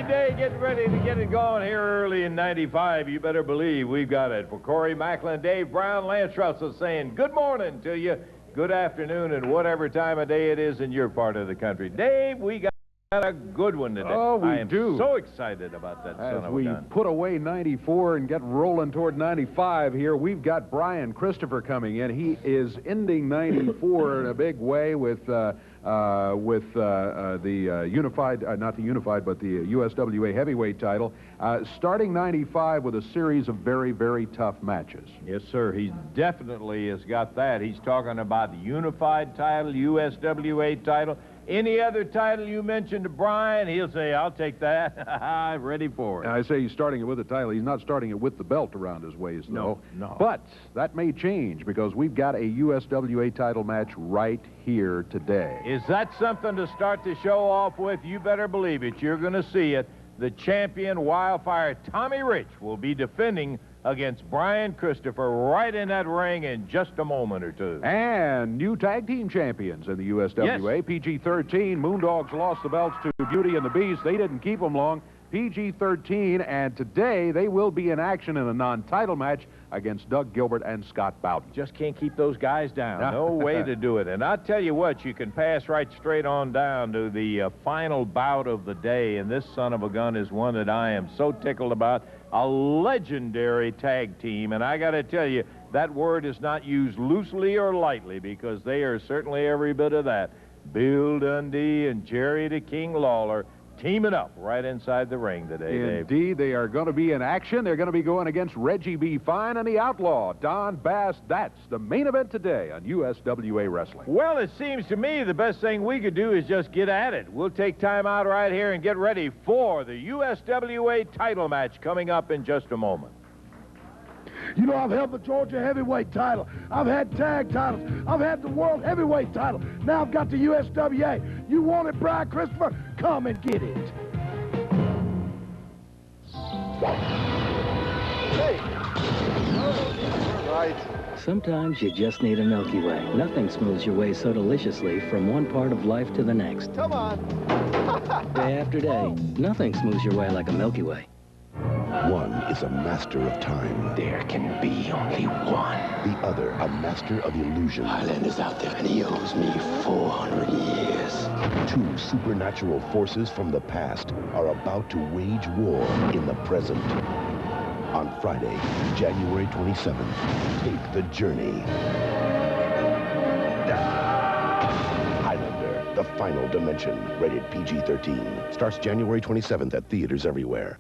day, getting ready to get it going here early in 95. You better believe we've got it. For Corey Macklin, Dave Brown, Lance Russell saying good morning to you, good afternoon, and whatever time of day it is in your part of the country. Dave, we got a good one today. Oh, we do. So excited about that son of a gun. As we put away 94 and get rolling toward 95 here, we've got Brian Christopher coming in. He is ending 94 in a big way with the unified, not the unified, but the USWA heavyweight title, starting 95 with a series of very, very tough matches. Yes, sir. He definitely has got that. He's talking about the unified title, USWA title. Any other title you mentioned to Brian, he'll say, I'll take that. I'm ready for it. And I say he's starting it with the title. He's not starting it with the belt around his waist, though. No. But that may change because we've got a USWA title match right here today. Is that something to start the show off with? You better believe it. You're going to see it. The champion, Wildfire Tommy Rich, will be defending against Brian Christopher right in that ring in just a moment or two. And new tag team champions in the USWA. Yes. PG-13. Moondogs lost the belts to Beauty and the Beast. They didn't keep them long. PG-13, and today they will be in action in a non-title match against Doug Gilbert and Scott Bowden. Just can't keep those guys down. No way to do it. And I'll tell you what, you can pass right straight on down to the final bout of the day, and this son of a gun is one that I am so tickled about. A legendary tag team, and I got to tell you, that word is not used loosely or lightly because they are certainly every bit of that. Bill Dundee and Jerry the King Lawler teaming up right inside the ring today, Dave. Indeed, they are going to be in action. They're going to be going against Reggie B. Fine and the Outlaw, Don Bass. That's the main event today on USWA Wrestling. Well, it seems to me the best thing we could do is just get at it. We'll take time out right here and get ready for the USWA title match coming up in just a moment. You know, I've held the Georgia heavyweight title. I've had tag titles. I've had the world heavyweight title. Now I've got the USWA. You want it, Brian Christopher? Come and get it. Hey. Right. Sometimes you just need a Milky Way. Nothing smooths your way so deliciously from one part of life to the next. Come on. Day after day, nothing smooths your way like a Milky Way. One is a master of time. There can be only one. The other, a master of illusion. Highlander's out there, and he owes me 400 years. Two supernatural forces from the past are about to wage war in the present. On Friday, January 27th, take the journey. Highlander, the final dimension. Rated PG-13. Starts January 27th at theaters everywhere.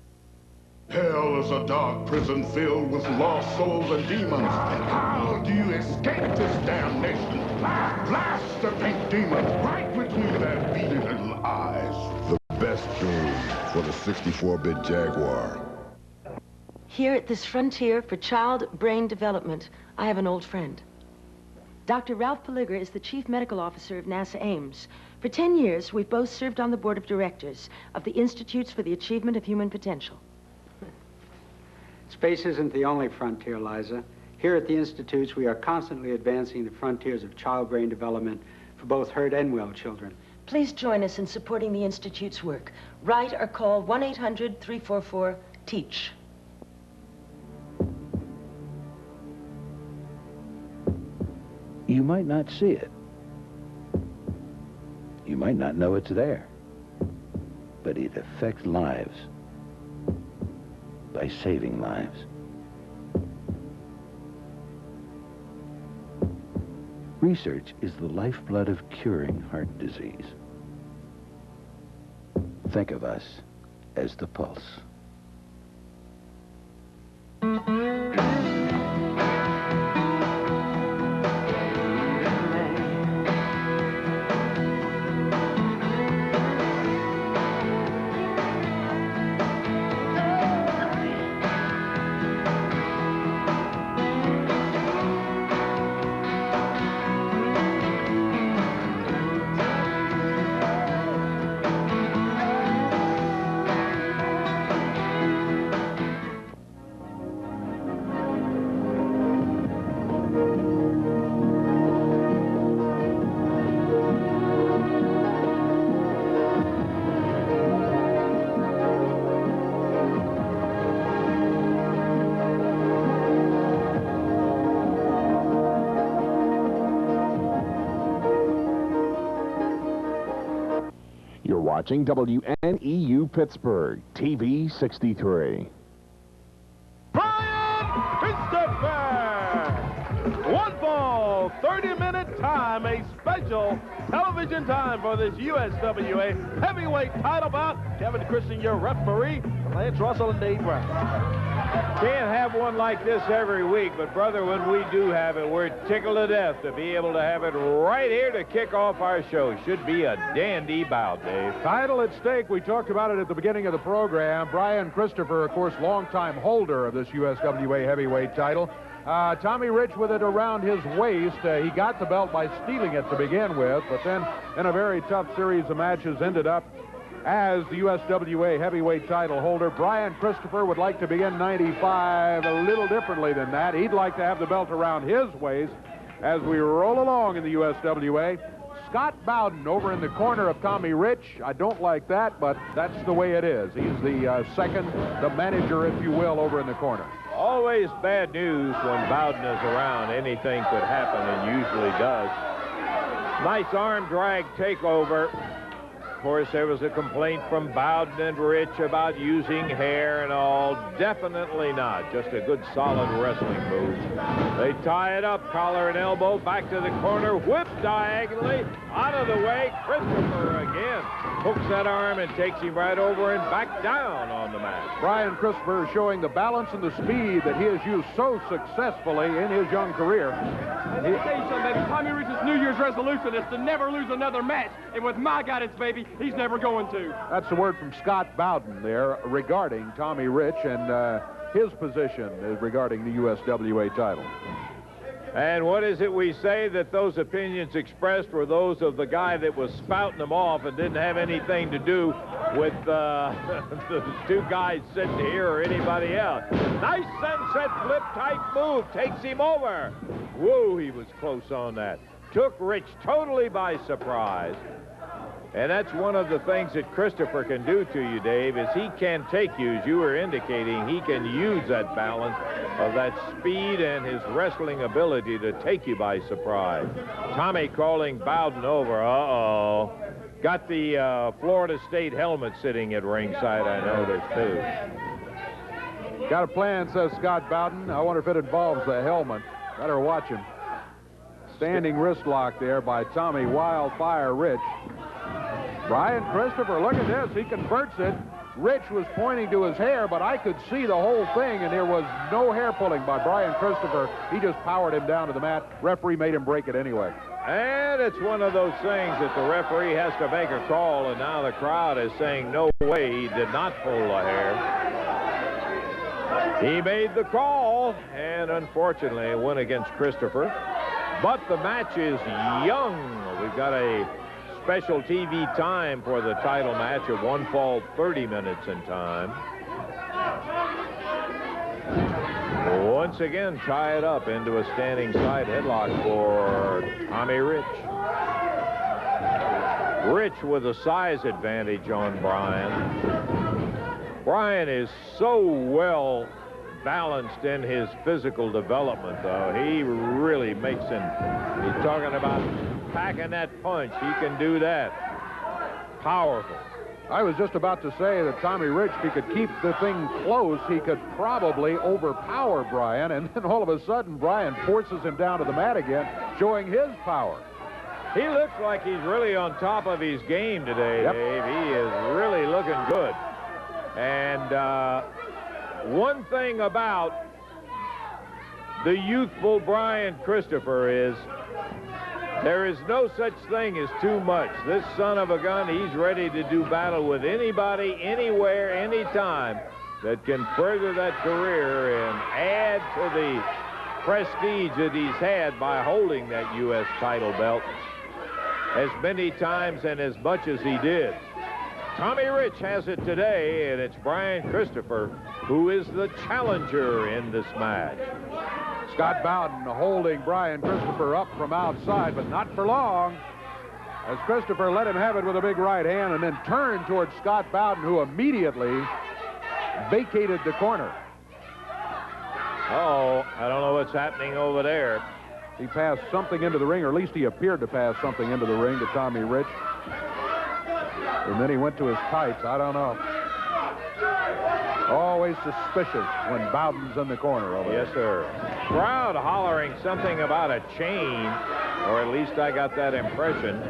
Hell is a dark prison filled with lost souls and demons. How do you escape this damnation? Blast the pink demon right between their beady little eyes. The best tune for the 64-bit Jaguar. Here at this frontier for child brain development, I have an old friend. Dr. Ralph Pelliger is the chief medical officer of NASA Ames. For 10 years, we've both served on the board of directors of the Institutes for the Achievement of Human Potential. Space isn't the only frontier, Liza. Here at the Institutes, we are constantly advancing the frontiers of child brain development for both hurt and well children. Please join us in supporting the Institute's work. Write or call 1-800-344-TEACH. You might not see it. You might not know it's there. But it affects lives. By saving lives. Research is the lifeblood of curing heart disease. Think of us as the pulse. watching WNEU Pittsburgh, TV 63. One ball, 30-minute time, a special television time for this USWA heavyweight title bout. Kevin Christian, your referee, Lance Russell and Dave Brown. Can't have one like this every week, but brother, when we do have it, we're tickled to death to be able to have it right here to kick off our show. Should be a dandy bout, Dave. Title at stake. We talked about it at the beginning of the program. Brian Christopher, of course, longtime holder of this USWA heavyweight title. Tommy Rich with it around his waist. He got the belt by stealing it to begin with, but then in a very tough series of matches ended up as the USWA heavyweight title holder. Brian Christopher would like to begin 95 a little differently than that. He'd like to have the belt around his waist as we roll along in the USWA. Scott Bowden over in the corner of Tommy Rich. I don't like that, but that's the way it is. He's the the manager, if you will, over in the corner. Always bad news when Bowden is around. Anything could happen, and usually does. Nice arm drag takeover. Of course, there was a complaint from Bowden and Rich about using hair and all. Definitely not. Just a good, solid wrestling move. They tie it up, collar and elbow, back to the corner, whip diagonally, out of the way. Christopher again hooks that arm and takes him right over and back down on the mat. Brian Christopher is showing the balance and the speed that he has used so successfully in his young career. Let me tell you something, baby. Tommy Rich's New Year's resolution is to never lose another match. And with my guidance, baby, he's never going to. That's the word from Scott Bowden there regarding Tommy Rich and his position regarding the USWA title. And what is it we say that those opinions expressed were those of the guy that was spouting them off and didn't have anything to do with the two guys sitting here or anybody else. Nice sunset flip type move, takes him over. Whoa, he was close on that. Took Rich totally by surprise. And that's one of the things that Christopher can do to you, Dave, is he can take you, as you were indicating, he can use that balance of that speed and his wrestling ability to take you by surprise. Tommy calling Bowden over. Uh-oh. Got the Florida State helmet sitting at ringside, I noticed, too. Got a plan, says Scott Bowden. I wonder if it involves the helmet. Better watch him. Standing wrist lock there by Tommy Wildfire Rich. Brian Christopher, look at this. He converts it. Rich was pointing to his hair, but I could see the whole thing, and there was no hair pulling by Brian Christopher. He just powered him down to the mat. Referee made him break it anyway. And it's one of those things that the referee has to make a call, and now the crowd is saying, no way, he did not pull the hair. He made the call, and unfortunately, it went against Christopher. But the match is young. We've got a special TV time for the title match of 1 fall, 30 minutes in time. Once again, tie it up into a standing side headlock for Tommy Rich. Rich with a size advantage on Brian. Brian is so well balanced in his physical development, though. He really makes him, he's talking about packing that punch. He can do that. Powerful. I was just about to say that Tommy Rich, if he could keep the thing close, he could probably overpower Brian, and then all of a sudden, Brian forces him down to the mat again, showing his power. He looks like he's really on top of his game today, Yep. Dave. He is really looking good. And one thing about the youthful Brian Christopher is there is no such thing as too much. This son of a gun, he's ready to do battle with anybody, anywhere, anytime that can further that career and add to the prestige that he's had by holding that U.S. title belt as many times and as much as he did. Tommy Rich has it today, and it's Brian Christopher who is the challenger in this match. Scott Bowden holding Brian Christopher up from outside, but not for long, as Christopher let him have it with a big right hand and then turned towards Scott Bowden, who immediately vacated the corner. Oh, I don't know what's happening over there. He passed something into the ring, or at least he appeared to pass something into the ring to Tommy Rich. And then he went to his tights. I don't know. Always suspicious when Bowden's in the corner over there. Yes, sir. Crowd hollering something about a chain, or at least I got that impression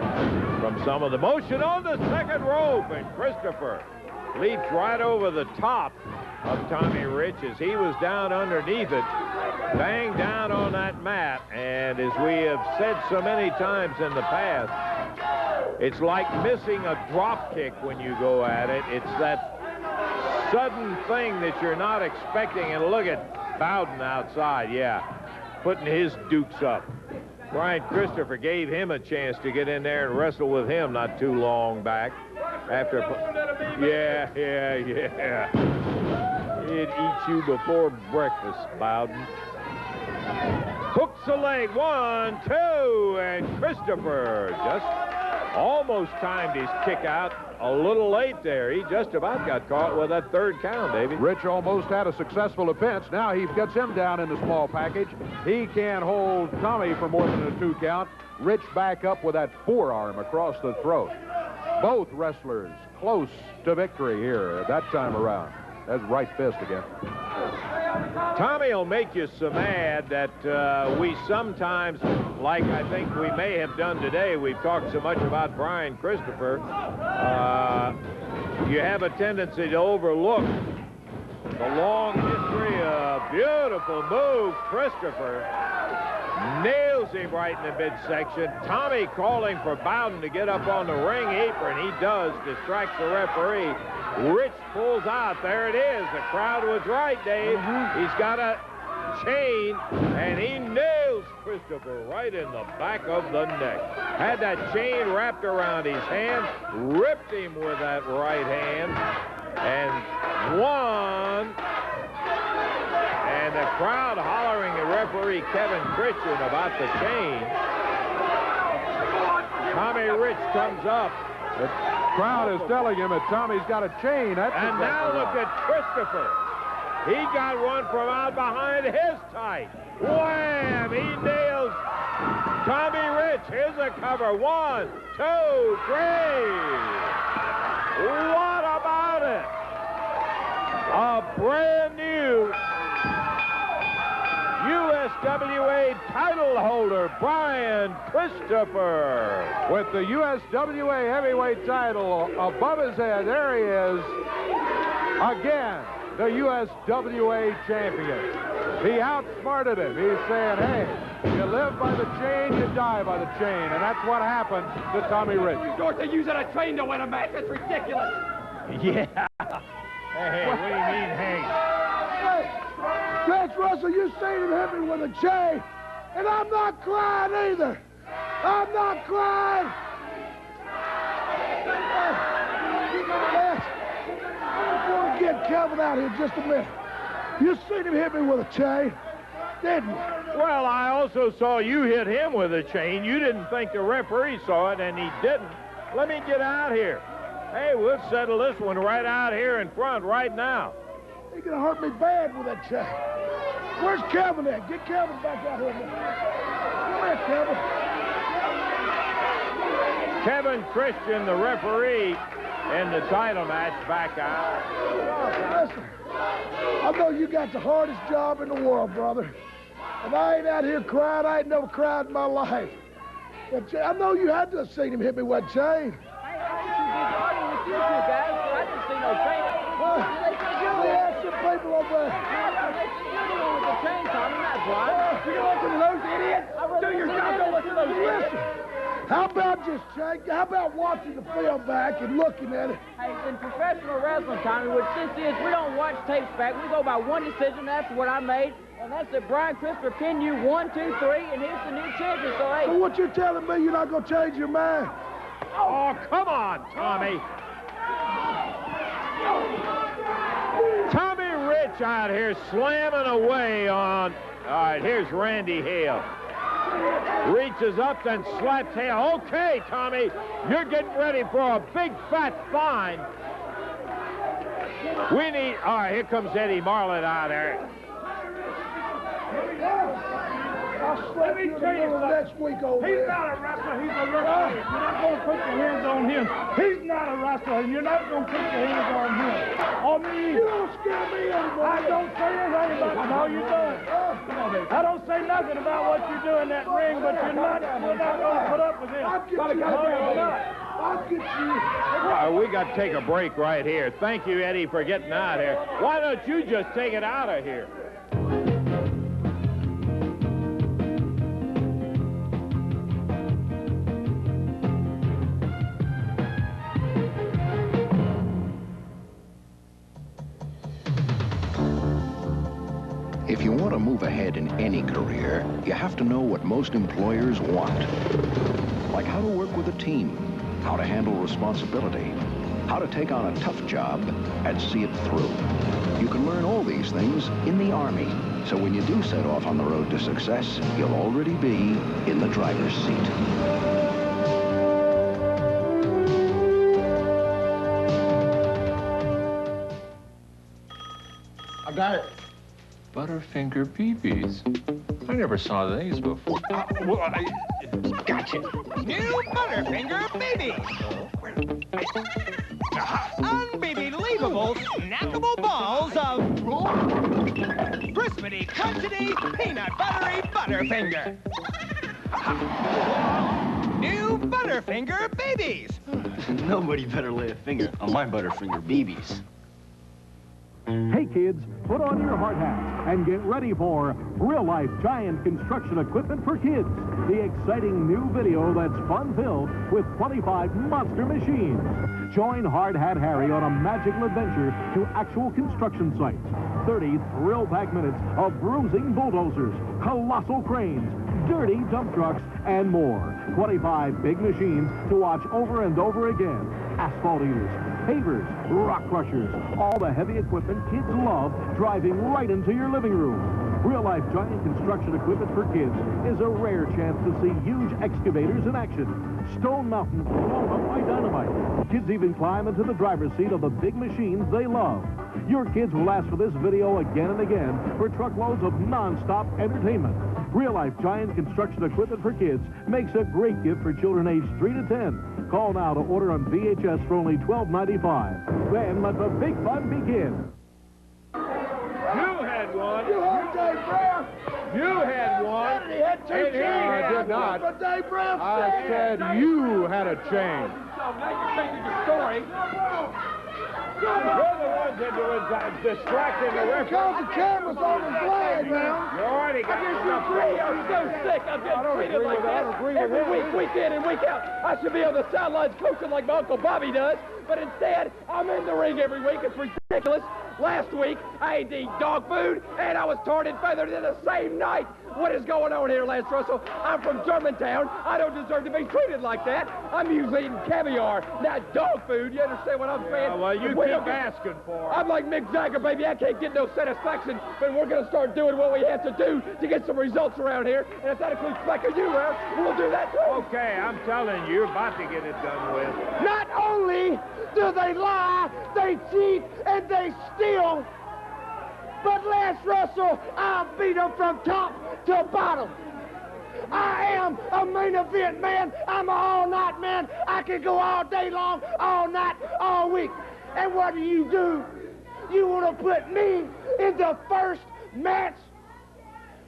from some of the motion on the second rope. And Christopher leaps right over the top of Tommy Rich as he was down underneath it, banged down on that mat. And as we have said so many times in the past, it's like missing a drop kick when you go at it. It's that sudden thing that you're not expecting. And look at Bowden outside, yeah, putting his dukes up. Brian Christopher gave him a chance to get in there and wrestle with him not too long back. After, yeah. It eats you before breakfast, Bowden. Hooks a leg, 1, 2, and Christopher just almost timed his kick out. A little late there. He just about got caught with that third count, Davey. Rich almost had a successful defense. Now he gets him down in the small package. He can't hold Tommy for more than a 2 count. Rich back up with that forearm across the throat. Both wrestlers close to victory here that time around. That's right fist again. Tommy will make you so mad that we sometimes, like I think we may have done today, we've talked so much about Brian Christopher, you have a tendency to overlook the long history of beautiful move. Christopher nails him right in the midsection. Tommy calling for Bowden to get up on the ring apron. He does, distracts the referee. Rich pulls out. There it is. The crowd was right, Dave. He's got a chain, and he nails Christopher right in the back of the neck. Had that chain wrapped around his hand, ripped him with that right hand, and won. And the crowd hollering at referee Kevin Christian about the chain. Tommy Rich comes up. The crowd is telling him that Tommy's got a chain. That's and now look at Christopher. He got one from out behind his tight. Wham! He nails Tommy Rich. Here's a cover. 1, 2, 3. What about it? A brand new USWA title holder, Brian Christopher. With the USWA heavyweight title above his head, there he is. Again, the USWA champion. He outsmarted him. He's saying, hey, you live by the chain, you die by the chain. And that's what happened to Tommy Rich. They're using a chain to win a match. That's ridiculous. Yeah. Hey, what do you mean, hey? Vince Russell, you seen him hit me with a chain, and I'm not crying either. I'm not crying. I'm going to get Kevin out here just a minute. You seen him hit me with a chain, didn't you? Well, I also saw you hit him with a chain. You didn't think the referee saw it, and he didn't. Let me get out here. Hey, we'll settle this one right out here in front right now. He's going to hurt me bad with that chain. Where's Kevin at? Get Kevin back out here. Come here, Kevin. Kevin Christian, the referee, in the title match, back out. Listen, I know you got the hardest job in the world, brother. And I ain't out here crying. I ain't never cried in my life. But I know you had to have seen him hit me with a chain. You two guys, I didn't see no chain. They asked some people over there. You're the one with the chain, Tommy, not Brian. You don't listen to those idiots. Do your job, don't listen to those idiots. How about just how about watching the film back and looking at it? Hey, in professional wrestling, Tommy, which this is, we don't watch tapes back. We go by one decision. That's what I made. And that's that Brian Christopher pinned you 1, 2, 3, and he's the new champion. So, hey. So what you're telling me, you're not going to change your mind? Oh, come on, Tommy. Tommy Rich out here slamming away on... All right, here's Randy Hale. Reaches up, then slaps Hale. Okay, Tommy, you're getting ready for a big, fat fine. We need... All right, here comes Eddie Marlin out there. slap you in the middle of next week over He's there. not a wrestler. He's a referee. You're not going to put your hands on him. He's not a wrestler, and you're not going to put your hands on him. On me. You don't scare me anymore. I don't say anything about it. No, you don't. I don't say nothing about what you do in that ring, but you're not going to put up with it. I'll get you. I'll get you. We got to take a break right here. Thank you, Eddie, for getting out here. Why don't you just take it out of here? If you want to move ahead in any career, you have to know what most employers want. Like how to work with a team, how to handle responsibility, how to take on a tough job and see it through. You can learn all these things in the Army. So when you do set off on the road to success, you'll already be in the driver's seat. I got it. Butterfinger BBs. I never saw these before. Gotcha. New Butterfinger babies. Unbelievable, snackable balls of crispity, crunchity, peanut buttery Butterfinger. New Butterfinger babies. Nobody better lay a finger on my Butterfinger BBs. Hey kids, put on your hard hats and get ready for real-life giant construction equipment for kids. The exciting new video that's fun-filled with 25 monster machines. Join Hard Hat Harry on a magical adventure to actual construction sites. 30 thrill-packed minutes of bruising bulldozers, colossal cranes, dirty dump trucks, and more. 25 big machines to watch over and over again. Asphalt eaters, pavers, rock crushers, all the heavy equipment kids love driving right into your living room. Real-life giant construction equipment for kids is a rare chance to see huge excavators in action. Stone mountains blown up by dynamite. Kids even climb into the driver's seat of the big machines they love. Your kids will ask for this video again and again for truckloads of non-stop entertainment. Real-life giant construction equipment for kids makes a great gift for children aged 3 to 10. Call now to order on VHS for only $12.95. Then let the big fun begin. You had one. You heard Dave Brown. You had one. He had two chains. I did not. But Dave Brown I said you had a chain. Now you're changing your story. You're the ones that were distracting the referee. Because the camera's on his flag now. You already got enough. I'm so sick. I'm getting treated like that every week, week in and week out. I should be on the sidelines coaching like my Uncle Bobby does, but instead, I'm in the ring every week. It's ridiculous. Last week, I ate the dog food, and I was torn and feathered in the same night. What is going on here, Lance Russell? I'm from Germantown. I don't deserve to be treated like that. I'm usually eating caviar, not dog food. You understand what I'm saying? Well, you keep asking for it. I'm like Mick Jagger, baby. I can't get no satisfaction, but we're going to start doing what we have to do to get some results around here. And if that includes smacking you around, we'll do that too. Okay, I'm telling you, you're about to get it done with. Not only do they lie, they cheat, and they steal, but Lance Russell, I'll beat them from top to bottom. I am a main event man. I'm an all-night man. I can go all day long, all night, all week. And what do? You want to put me in the first match?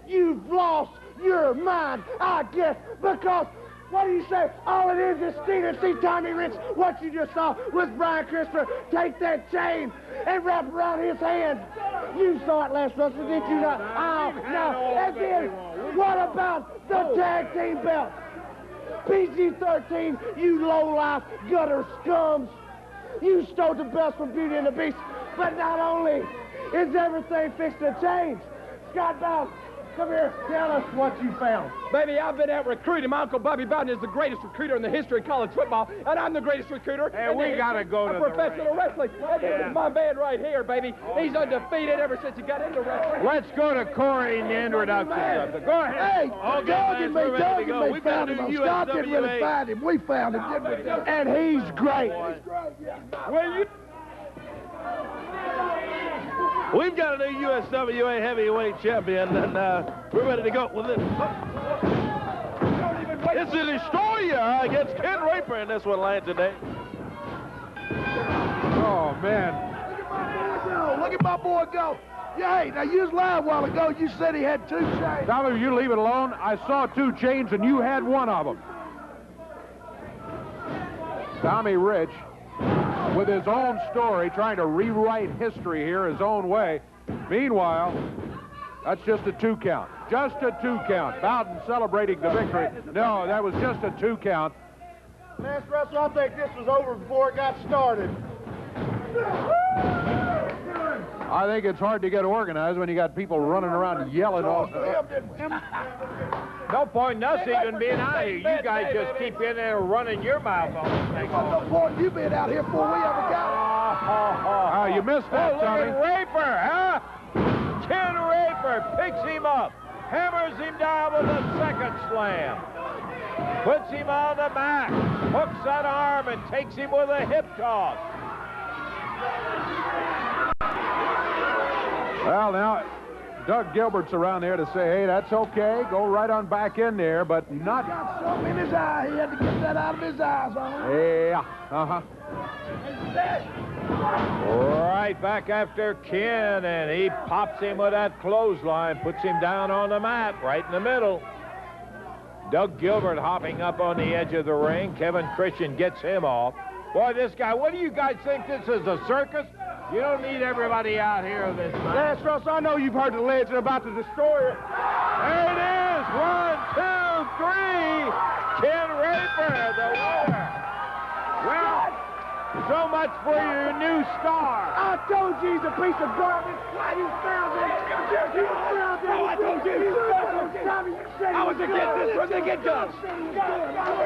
You've lost your mind, I guess, because what do you say? All it is stealing. See, Tommy Rich, what you just saw was Brian Christopher take that chain and wrap it around his hand. You saw it, Lance Russell, did you not? Oh, no. And then, what about the tag team belt? PG-13, you low-life gutter scums. You stole the belts from Beauty and the Beast. But not only is everything fixed to change, Scott Bowles, come here, tell us what you found. Baby, I've been out recruiting. My Uncle Bobby Bowden is the greatest recruiter in the history of college football, and I'm the greatest recruiter and we got to go to professional wrestling. And this is my man right here, baby. He's undefeated ever since he got into wrestling. Let's go to Corey in the introduction. Go ahead. Hey, Doug and me found him. Scott didn't really USWA. find him. We found him, didn't we? And he's great. Well, you... We've got a new USWA heavyweight champion, and we're ready to go with it. It's the Destroyer against Ken Raper, and this one lands today. Oh, man. Look at my boy go. Yeah, hey, now you was lying a while ago. You said he had 2 chains. Tommy, you leave it alone. I saw 2 chains, and you had 1 of them. Tommy Rich, with his own story, trying to rewrite history here his own way. Meanwhile, that's just a 2 count. Just a 2 count. Bowden celebrating the victory. No, that was just a 2 count. Last wrestle, I think this was over before it got started. I think it's hard to get organized when you got people running around yelling off. No point in us even being out here. You guys just keep in there running your mouth off. No point you being out here before we ever got. Oh, you missed that, Tommy. Look at Raper, huh? Ken Raper picks him up, hammers him down with a second slam, puts him on the mat, hooks that arm and takes him with a hip toss. Well, now, Doug Gilbert's around there to say, hey, that's okay. Go right on back in there, but not... Got something in his eye. He had to get that out of his eyes on him. Yeah, Right back after Ken, and he pops him with that clothesline, puts him down on the mat, right in the middle. Doug Gilbert hopping up on the edge of the ring. Kevin Christian gets him off. Boy, this guy, what do you guys think this is, a circus? You don't need everybody out here this night. Lance Russell, I know you've heard the legend about the Destroyer. There it is. 1, 2, 3. Ken Raper, the winner. Well, so much for your new star. I told you he's a piece of garbage. You found it. You found it. I told you. I was against this from the get-go.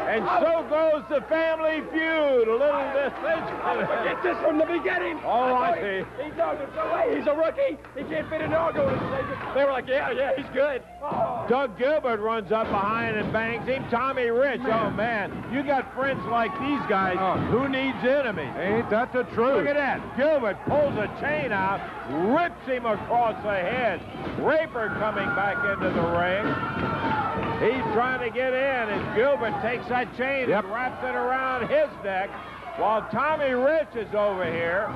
And so goes the family feud. A little dissension. I was against this from the beginning. Oh, I see. He's no way. He's a rookie. He can't fit in the organization. They were like, yeah, he's good. Oh. Doug Gilbert runs up behind and bangs him. Tommy Rich, oh, man. You got friends like these guys. Who needs enemies? Ain't that the truth? Look at that. Gilbert pulls a chain out, rips him across the head. Raper coming back into the ring. He's trying to get in, and Gilbert takes that chain and wraps it around his neck, while Tommy Rich is over here.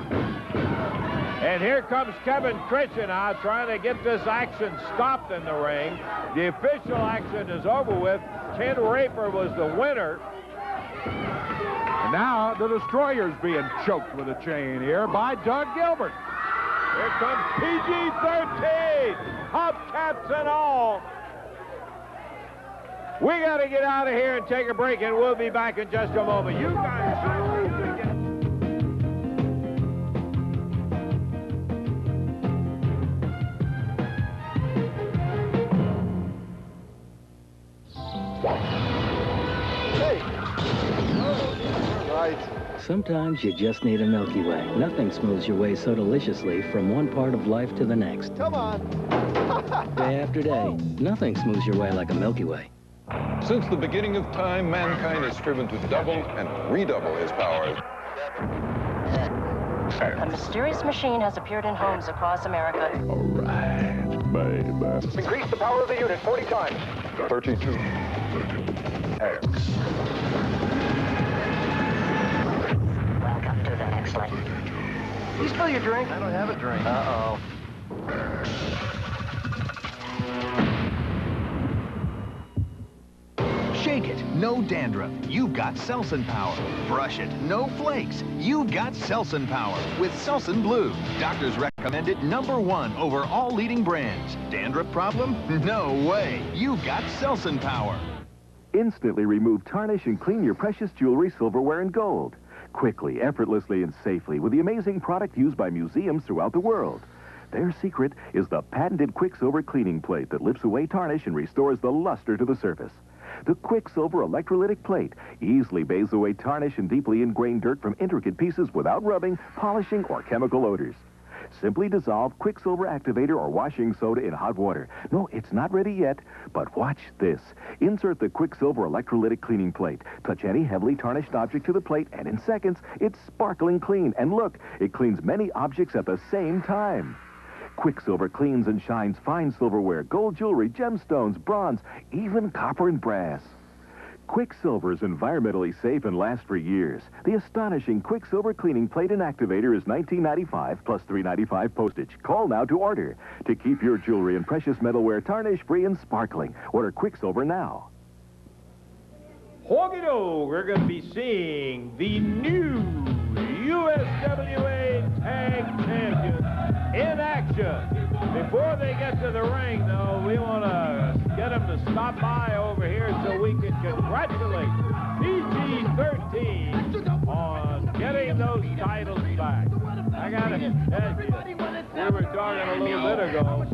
And here comes Kevin Christian out trying to get this action stopped in the ring. The official action is over with. Ken Raper was the winner. And now the Destroyer's being choked with a chain here by Doug Gilbert. Here comes PG-13, hubcaps and all. We got to get out of here and take a break, and we'll be back in just a moment. You guys... Sometimes you just need a Milky Way. Nothing smooths your way so deliciously from one part of life to the next. Come on. Day after day, nothing smooths your way like a Milky Way. Since the beginning of time, mankind has striven to double and redouble his powers. A mysterious machine has appeared in homes across America. All right, baby. Increase the power of the unit 40 times. 32. X. Welcome to the next life. You spill your drink? I don't have a drink. Uh-oh. Shake it, no dandruff. You've got Selsun Power. Brush it, no flakes. You've got Selsun Power with Selsun Blue. Doctors recommend it #1 over all leading brands. Dandruff problem? No way. You've got Selsun Power. Instantly remove tarnish and clean your precious jewelry, silverware, and gold. Quickly, effortlessly, and safely with the amazing product used by museums throughout the world. Their secret is the patented Quicksilver cleaning plate that lifts away tarnish and restores the luster to the surface. The Quicksilver electrolytic plate easily bathes away tarnish and deeply ingrained dirt from intricate pieces without rubbing, polishing, or chemical odors. Simply dissolve Quicksilver activator or washing soda in hot water. No, it's not ready yet, but watch this. Insert the Quicksilver electrolytic cleaning plate. Touch any heavily tarnished object to the plate, and in seconds, it's sparkling clean. And look, it cleans many objects at the same time. Quicksilver cleans and shines fine silverware, gold jewelry, gemstones, bronze, even copper and brass. Quicksilver is environmentally safe and lasts for years. The astonishing Quicksilver cleaning plate and activator is $19.95 plus $3.95 postage. Call now to order. To keep your jewelry and precious metalware tarnish-free and sparkling, order Quicksilver now. Hoggy-do, we're going to be seeing the new USWA Tag Champions in action. Before they get to the ring, though, we want to get them to stop by over here so we can congratulate PG-13 on getting those titles back. I got to tell you, we were talking a little bit ago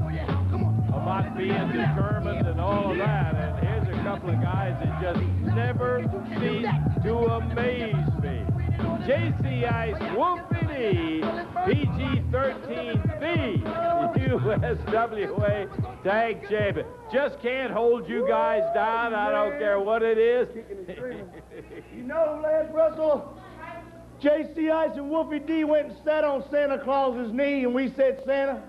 about being determined and all of that, and here's a couple of guys that just never cease to amaze me. JC Ice, Wolfie D, PG-13, the USWA Tag Champion. Just can't hold you guys down. I don't care what it is. You know, Lance Russell, JC Ice and Wolfie D went and sat on Santa Claus's knee, and we said, Santa,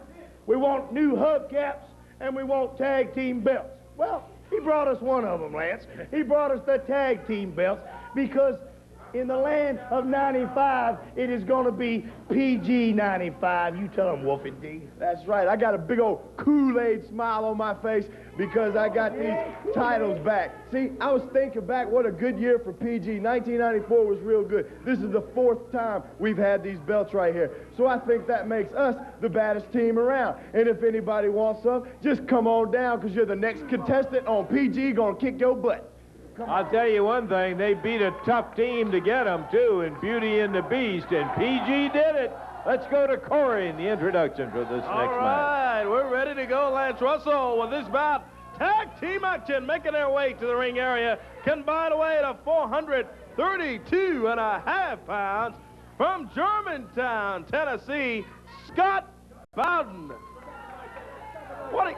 we want new hubcaps and we want tag team belts. Well, he brought us one of them, Lance. He brought us the tag team belts because in the land of 95, it is going to be PG 95. You tell him, Wolfie D. That's right. I got a big old Kool-Aid smile on my face because I got these titles back. See, I was thinking back what a good year for PG. 1994 was real good. This is the 4th time we've had these belts right here. So I think that makes us the baddest team around. And if anybody wants some, just come on down because you're the next contestant on PG going to kick your butt. I'll tell you one thing, they beat a tough team to get them, too, in Beauty and the Beast, and PG did it. Let's go to Corey in the introduction for this next match. All right, we're ready to go, Lance Russell, with this bout. Tag team action making their way to the ring area, combined away to 432.5 pounds from Germantown, Tennessee, Scott Bowden. Lance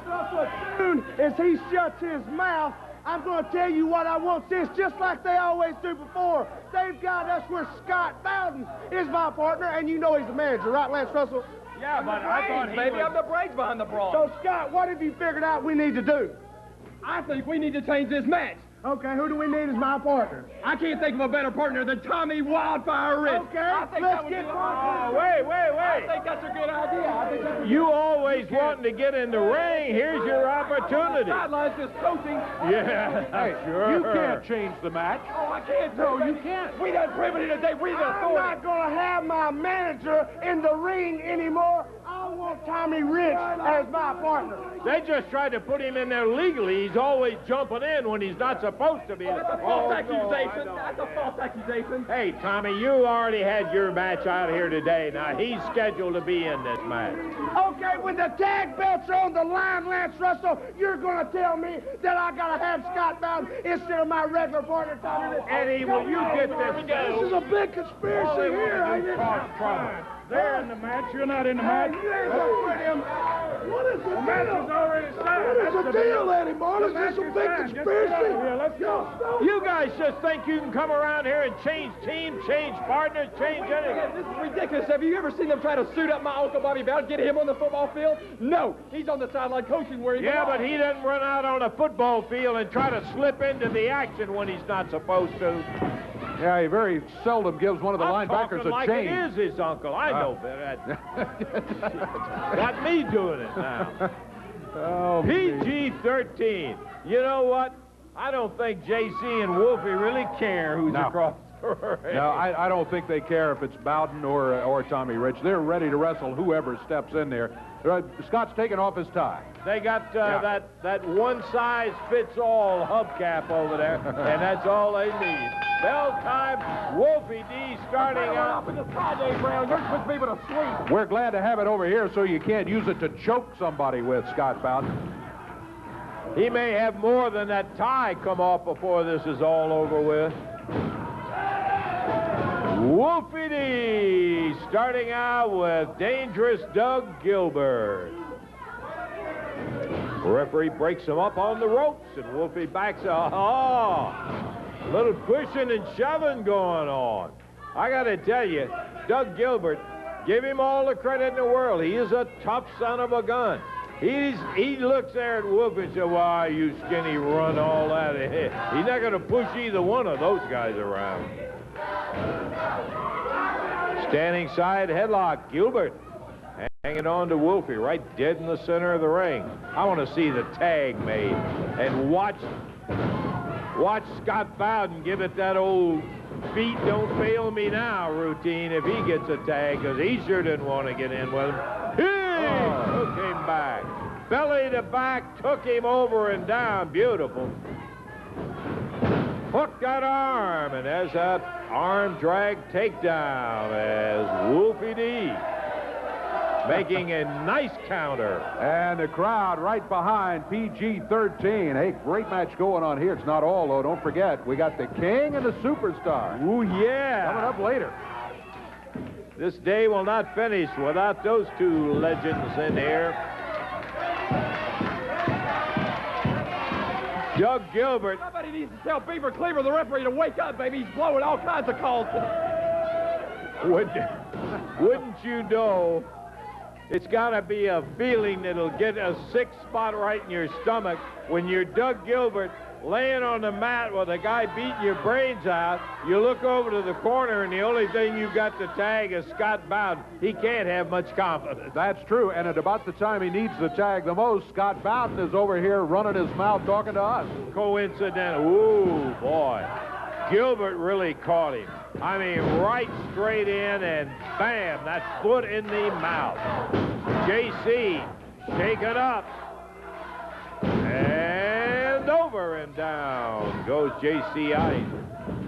Russell, as soon as he shuts his mouth, I'm going to tell you what I want this, just like they always do before. They've got us where Scott Bowden is my partner, and you know he's the manager, right, Lance Russell? Yeah, but I thought I'm the brains behind the brawl. So, Scott, what have you figured out we need to do? I think we need to change this match. Okay, who do we need as my partner? I can't think of a better partner than Tommy Wildfire Rich. Okay, let's get one. Wait. I think that's a good idea. You always wanting to get in the ring. Here's your opportunity. Sidelines just coaching. Yeah, hey, sure. You can't change the match. Oh, I can't. No, you can't. We done proven it today. We the I'm not going to have my manager in the ring anymore. I want Tommy Rich as my partner. They just tried to put him in there legally. He's always jumping in when he's not supposed to be. That's a false accusation. That's a false accusation. Hey, Tommy, you already had your match out here today. Now, he's scheduled to be in this match. Okay, when the tag belts are on the line, Lance Russell, you're going to tell me that I got to have Scott Bowden instead of my regular partner, Tommy Rich. Eddie, will you get this? This is a big conspiracy here, ain't it? They're in the match. You're not in the match. What is the match is already started. What is the deal, Eddie Martin? Is this a big conspiracy? Let's go. You guys just think you can come around here and change teams, change partners, change anything. This is ridiculous. Have you ever seen them try to suit up my Uncle Bobby Bowden, get him on the football field? No. He's on the sideline coaching where he belongs. Yeah, but he doesn't run out on a football field and try to slip into the action when he's not supposed to. Yeah, he very seldom gives one of the linebackers a like change. It is his uncle. I know better. Got me doing it now. Oh, PG-13. You know what? I don't think JC and Wolfie really care who's across the ring. No, I don't think they care if it's Bowden or Tommy Rich. They're ready to wrestle whoever steps in there. Scott's taking off his tie. They got that one-size-fits-all hubcap over there, and that's all they need. Bell time, Wolfie D starting out. We're glad to have it over here so you can't use it to choke somebody with, Scott Bowden. He may have more than that tie come off before this is all over with. Wolfie D starting out with dangerous Doug Gilbert. The referee breaks him up on the ropes, and Wolfie backs up. Oh, a little pushing and shoving going on. I got to tell you, Doug Gilbert, Give him all the credit in the world. He is a tough son of a gun. He looks there at Wolfie and says, why, you skinny, run all that ahead. He's not going to push either one of those guys around. Standing side headlock, Gilbert hanging on to Wolfie, right dead in the center of the ring. I want to see the tag made and watch Scott Bowden give it that old feet don't fail me now routine if he gets a tag, because he sure didn't want to get in with him. He took him back. Belly to back, took him over and down. Beautiful. Hooked that arm, and as that arm drag takedown as Wolfie D making a nice counter. And the crowd right behind PG-13. Hey, great match going on here. It's not all, though. Don't forget, we got the King and the Superstar. Ooh, yeah. Coming up later. This day will not finish without those two legends in here. Doug Gilbert. Somebody needs to tell Beaver Cleaver, the referee, to wake up, baby. He's blowing all kinds of calls. Wouldn't you know, it's got to be a feeling that'll get a sick spot right in your stomach when you're Doug Gilbert laying on the mat with a guy beating your brains out. You look over to the corner, and the only thing you got to tag is Scott Bowden. He can't have much confidence. That's true, and at about the time he needs the tag the most, Scott Bowden is over here running his mouth talking to us. Coincidental. Ooh, boy. Gilbert really caught him. I mean, right straight in, and bam, that foot in the mouth. JC shaken up. And over and down goes JC Ice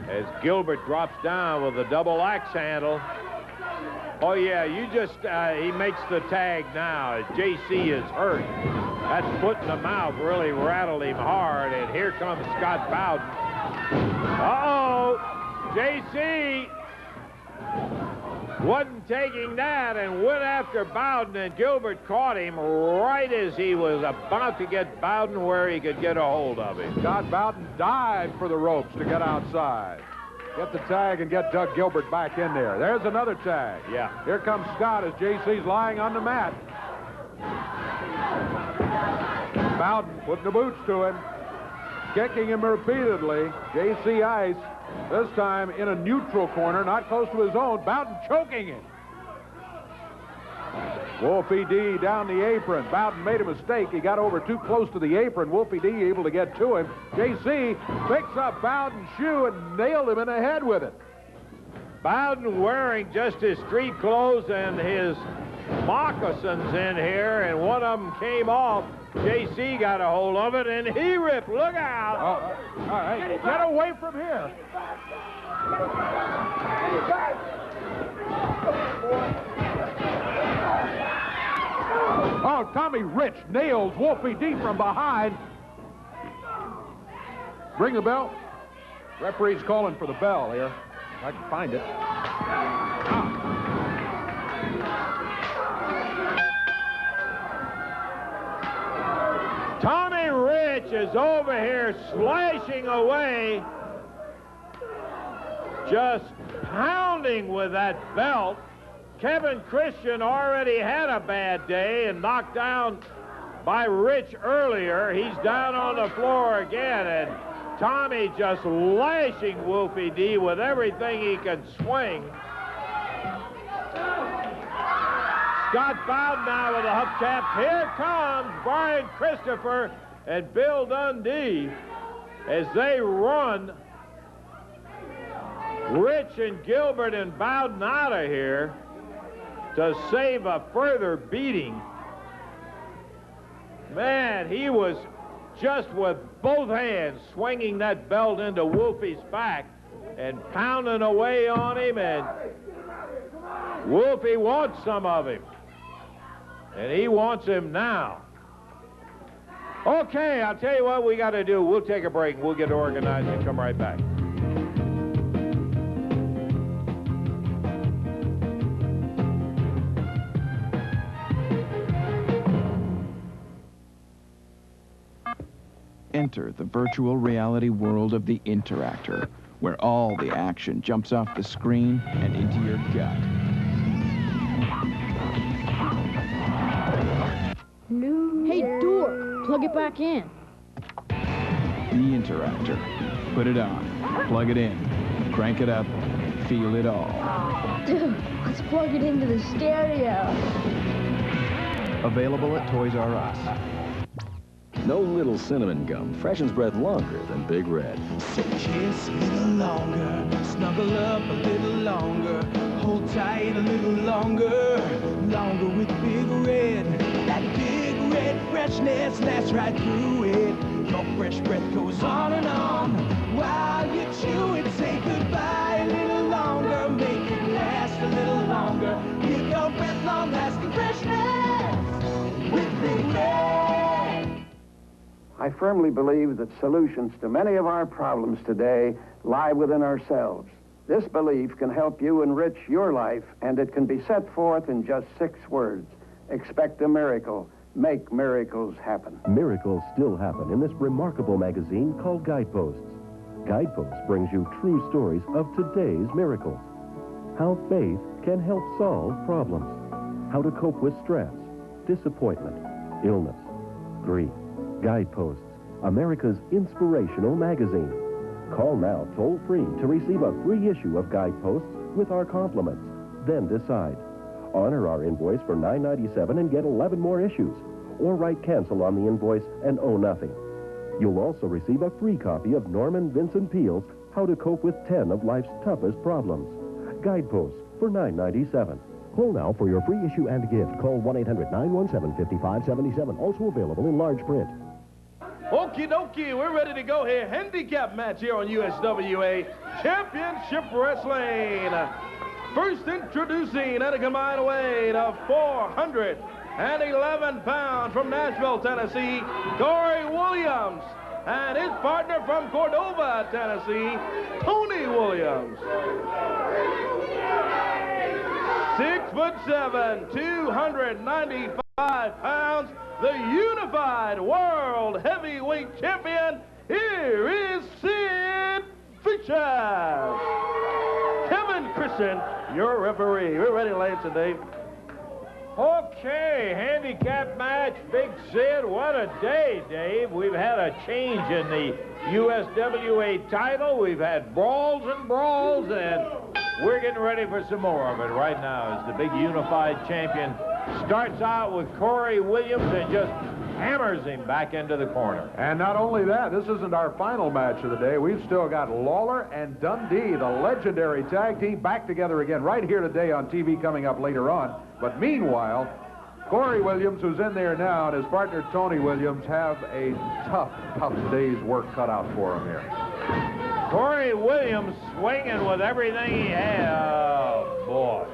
as Gilbert drops down with a double axe handle. Oh, yeah, he makes the tag now as JC is hurt. That foot in the mouth really rattled him hard, and here comes Scott Bowden. Uh-oh, JC wasn't taking that and went after Bowden, and Gilbert caught him right as he was about to get Bowden where he could get a hold of him. Scott Bowden dived for the ropes to get outside. Get the tag and get Doug Gilbert back in there. There's another tag. Yeah. Here comes Scott as JC's lying on the mat. Bowden putting the boots to him, kicking him repeatedly. JC Ice, this time in a neutral corner, not close to his own. Bowden choking him. Wolfie D down the apron. Bowden made a mistake. He got over too close to the apron. Wolfie D able to get to him. JC picks up Bowden's shoe and nailed him in the head with it. Bowden wearing just his street clothes and his moccasins in here, and one of them came off. JC got a hold of it, and he ripped. Look out. All right, get away from here. Oh, Tommy Rich nails Wolfie D from behind. Bring the bell. Referee's calling for the bell here. If I can find it. Tommy Rich is over here slashing away, just pounding with that belt. Kevin Christian already had a bad day and knocked down by Rich earlier. He's down on the floor again, and Tommy just lashing Wolfie D with everything he can swing. Scott Bowden now with a hubcap. Here comes Brian Christopher and Bill Dundee as they run Rich and Gilbert and Bowden out of here to save a further beating. Man, he was just with both hands swinging that belt into Wolfie's back and pounding away on him, and Wolfie wants some of him. And he wants him now. Okay, I'll tell you what we got to do. We'll take a break and we'll get organized and come right back. Enter the virtual reality world of the Interactor, where all the action jumps off the screen and into your gut. plug it back in. The Interactor. Put it on, plug it in, crank it up, feel it all. Dude, let's plug it into the stereo. Available at Toys R Us. No little cinnamon gum freshens breath longer than Big Red. So kiss a little longer, snuggle up a little longer, hold tight a little longer, longer with Big Red. That Big Red freshness lasts right through it. Your fresh breath goes on and on. While you chew it, say goodbye a little longer, make it last a little longer. Give your breath long-lasting freshness with Big Red. I firmly believe that solutions to many of our problems today lie within ourselves. This belief can help you enrich your life, and it can be set forth in just 6 words. Expect a miracle. Make miracles happen. Miracles still happen in this remarkable magazine called Guideposts. Guideposts brings you true stories of today's miracles. How faith can help solve problems. How to cope with stress, disappointment, illness, grief. Guideposts, America's inspirational magazine. Call now toll-free to receive a free issue of Guideposts with our compliments. Then decide. Honor our invoice for $9.97 and get 11 more issues. Or write cancel on the invoice and owe nothing. You'll also receive a free copy of Norman Vincent Peale's How to Cope with 10 of Life's Toughest Problems. Guideposts for $9.97. Call now for your free issue and gift. Call 1-800-917-5577. Also available in large print. Okie dokie, we're ready to go here. Handicap match here on USWA Championship Wrestling. First introducing at a combined weight of 411 pounds from Nashville, Tennessee, Corey Williams. And his partner from Cordova, Tennessee, Tony Williams. 6'7", 295 pounds. The unified world heavyweight champion, here is Sid Vicious. Kevin Christian, your referee. We're ready, Lance and Dave. Okay, handicap match, Big Sid. What a day, Dave. We've had a change in the USWA title. We've had brawls and brawls, and we're getting ready for some more of it right now as the big unified champion starts out with Corey Williams and just hammers him back into the corner. And not only that, this isn't our final match of the day. We've still got Lawler and Dundee, the legendary tag team, back together again right here today on TV coming up later on. But meanwhile, Corey Williams, who's in there now, and his partner Tony Williams have a tough day's work cut out for him here. Corey Williams swinging with everything he had. Oh, boy.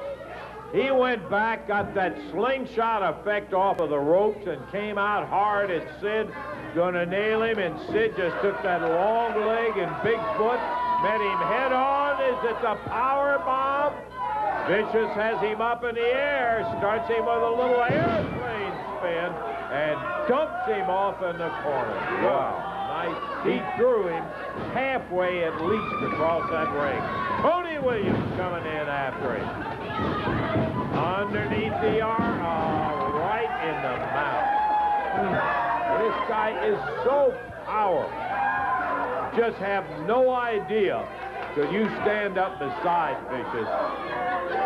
He went back, got that slingshot effect off of the ropes, and came out hard at Sid. Gonna nail him, and Sid just took that long leg and big foot, met him head on. Is it the power bomb? Vicious has him up in the air, starts him with a little airplane spin, and dumps him off in the corner. Wow. Nice. He threw him halfway at least across that ring. Tony Williams coming in after him. Underneath the arm, right in the mouth. This guy is so powerful. Just have no idea, till you stand up beside Vicious,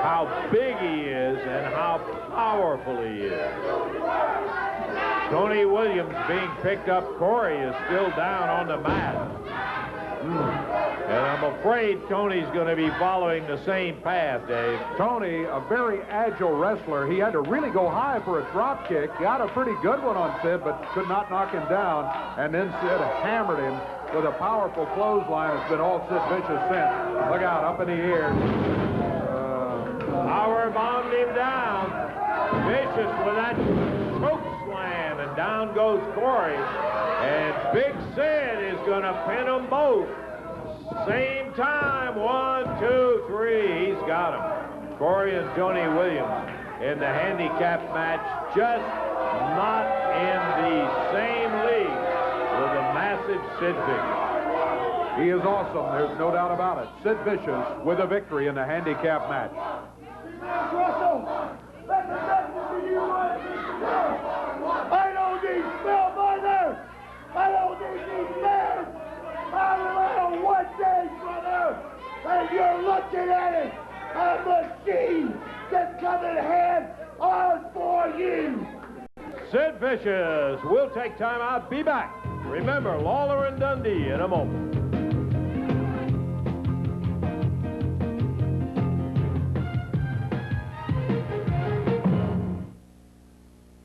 how big he is and how powerful he is. Tony Williams being picked up. Corey is still down on the mat. And I'm afraid Tony's going to be following the same path, Dave. Tony, a very agile wrestler. He had to really go high for a drop kick. Got a pretty good one on Sid, but could not knock him down. And then Sid hammered him with a powerful clothesline. It's been all Sid Vicious since. Look out, up in the air. Power bombed him down. Vicious with that choke slam, and down goes Corey. And Big Sid is going to pin them both. Same time, 1, 2, 3. He's got them. Corey and Tony Williams in the handicap match, just not in the same league with the massive Sid Vicious. He is awesome. There's no doubt about it. Sid Vicious with a victory in the handicap match. Russell, let the message to you. I don't need spell by there. men are for you. Sid Vicious. We'll take time out. Be back. Remember, Lawler and Dundee in a moment.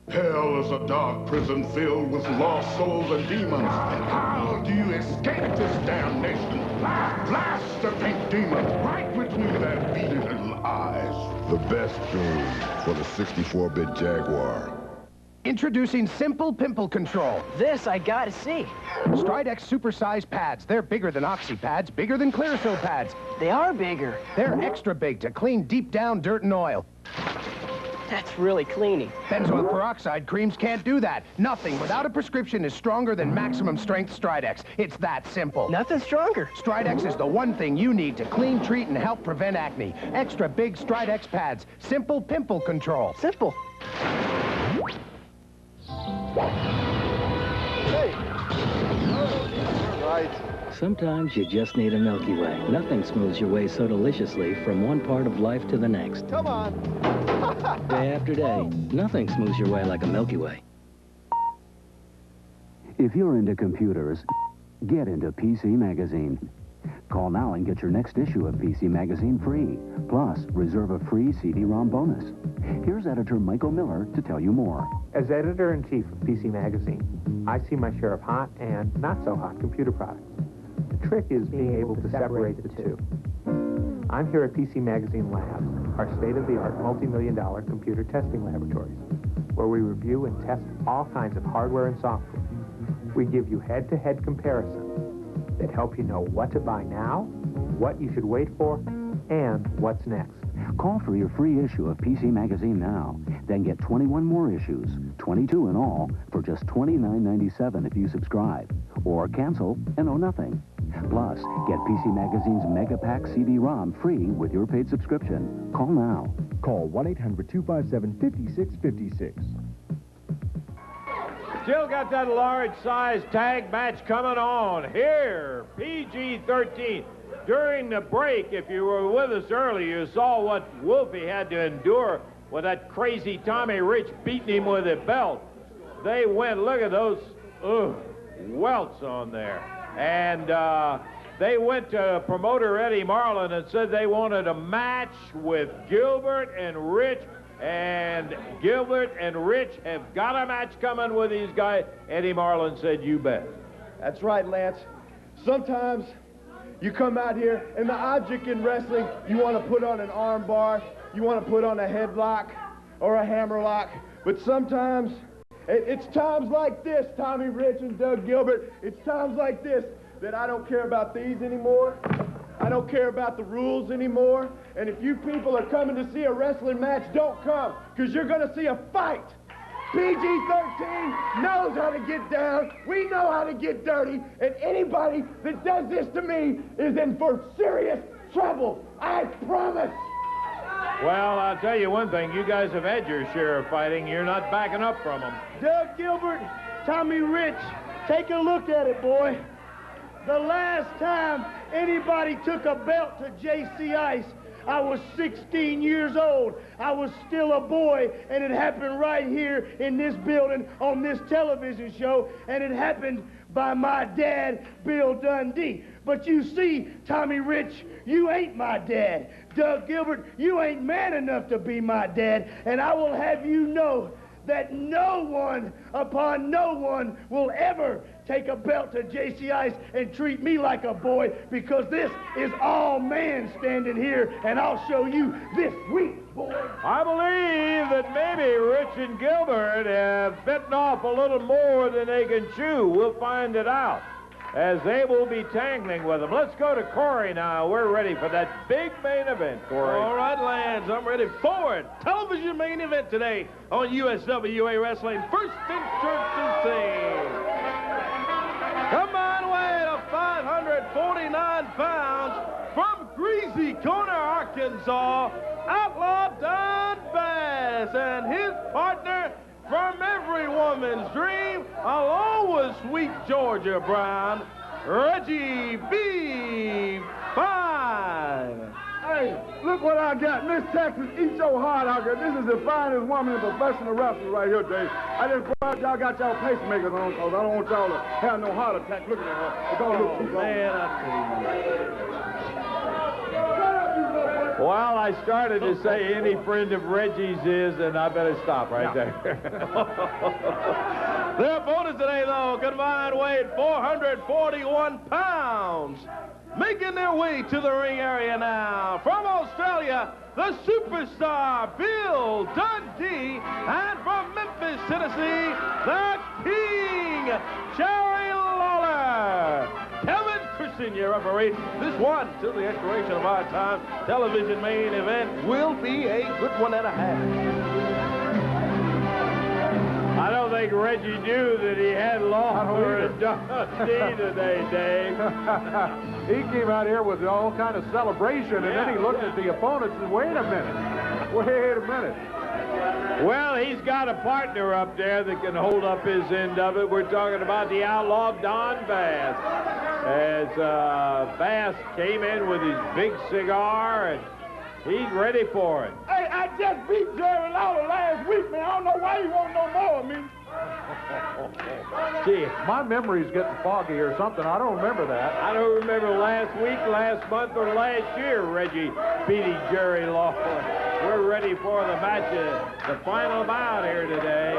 Hell is a dark prison filled with lost souls and demons. How do you escape this damnation? Blast the pink demon right between their beady little eyes. The best tune for the 64-bit Jaguar. Introducing Simple Pimple Control. This I gotta see. Stridex supersized pads. They're bigger than Oxy pads, bigger than Clearasil pads. They are bigger. They're extra big to clean deep down dirt and oil. That's really cleaning. Benzoyl peroxide creams can't do that. Nothing without a prescription is stronger than maximum strength Stridex. It's that simple. Nothing stronger. Stridex is the one thing you need to clean, treat, and help prevent acne. Extra big Stridex pads. Simple Pimple Control. Simple. Hey. Right. Sometimes you just need a Milky Way. Nothing smooths your way so deliciously from one part of life to the next. Come on. Day after day, nothing smooths your way like a Milky Way. If you're into computers, get into PC Magazine. Call now and get your next issue of PC Magazine free. Plus, reserve a free CD-ROM bonus. Here's editor Michael Miller to tell you more. As editor-in-chief of PC Magazine, I see my share of hot and not-so-hot computer products. The trick is being able to separate the two. I'm here at PC Magazine Labs, our state-of-the-art multi-million-dollar computer testing laboratories, where we review and test all kinds of hardware and software. We give you head-to-head comparisons that help you know what to buy now, what you should wait for, and what's next. Call for your free issue of PC Magazine now. Then get 21 more issues, 22 in all, for just $29.97 if you subscribe. Or cancel and owe nothing. Plus, get PC Magazine's Mega Pack CD-ROM free with your paid subscription. Call now. Call 1-800-257-5656. Still got that large size tag match coming on. Here, PG-13. During the break, if you were with us earlier, you saw what Wolfie had to endure with that crazy Tommy Rich beating him with a belt. They went, look at those welts on there. And they went to promoter Eddie Marlin and said they wanted a match with Gilbert and Rich. And Gilbert and Rich have got a match coming with these guys. Eddie Marlin said, you bet. That's right, Lance. Sometimes you come out here, and the object in wrestling, you want to put on an arm bar, you want to put on a headlock or a hammerlock, but sometimes it's times like this, Tommy Rich and Doug Gilbert, it's times like this that I don't care about these anymore. I don't care about the rules anymore. And if you people are coming to see a wrestling match, don't come, because you're going to see a fight. PG-13 knows how to get down. We know how to get dirty. And anybody that does this to me is in for serious trouble. I promise. Well, I'll tell you one thing. You guys have had your share of fighting. You're not backing up from them. Doug Gilbert, Tommy Rich, take a look at it, boy. The last time anybody took a belt to J.C. Ice, I was 16 years old. I was still a boy, and it happened right here in this building on this television show, and it happened by my dad, Bill Dundee. But you see, Tommy Rich, you ain't my dad. Doug Gilbert, you ain't man enough to be my dad, and I will have you know that no one upon no one will ever take a belt to J.C. Ice and treat me like a boy, because this is all man standing here, and I'll show you this week, boy. I believe that maybe Rich and Gilbert have bitten off a little more than they can chew. We'll find it out as they will be tangling with them. Let's go to Corey now. We're ready for that big main event, Corey. All right, Lance, I'm ready for it. Television main event today on USWA Wrestling. First entrance come on, weight of 549 pounds from Greasy Corner, Arkansas, Outlaw Don Bass and his partner from every woman's dream, along with sweet Georgia Brown, Reggie B. Fine. Hey. Look what I got. Miss Texas, eat your heart out here. This is the finest woman in professional wrestling right here, Dave. I just brought y'all got y'all pacemakers on because I don't want y'all to have no heart attack looking at her. It don't look too Man, well, I started to say any friend of Reggie's is, and I better stop right there. Their opponents today, though, combined weight 441 pounds. Making their way to the ring area now. From Australia, the superstar Bill Dundee. And from Memphis, Tennessee, the King, Jerry Lawler. Kevin Christian, your referee. This one, till the expiration of our time, television main event will be a good one and a half. I don't think Reggie knew that he had Lawler and Dundee today, Dave. He came out here with all kind of celebration, and then he looked at the opponents and wait a minute. Well, he's got a partner up there that can hold up his end of it. We're talking about the outlaw Don Bass. As Bass came in with his big cigar, and he's ready for it. Hey, I just beat Jerry Lawler last week, man. I don't know why you want no more of me. Gee, my memory's getting foggy or something. I don't remember that. I don't remember last week, last month, or last year, Reggie beating Jerry Lawler. We're ready for the match, the final bout here today.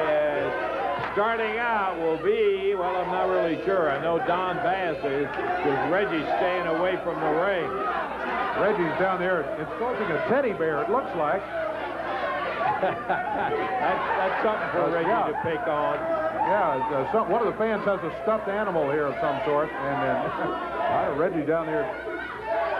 Starting out will be, well, I'm not really sure. I know Don Bass is, because Reggie's staying away from the ring. Reggie's down there insulting a teddy bear, it looks like. That's something for Reggie to pick on. Yeah, one of the fans has a stuffed animal here of some sort, and then Reggie down there,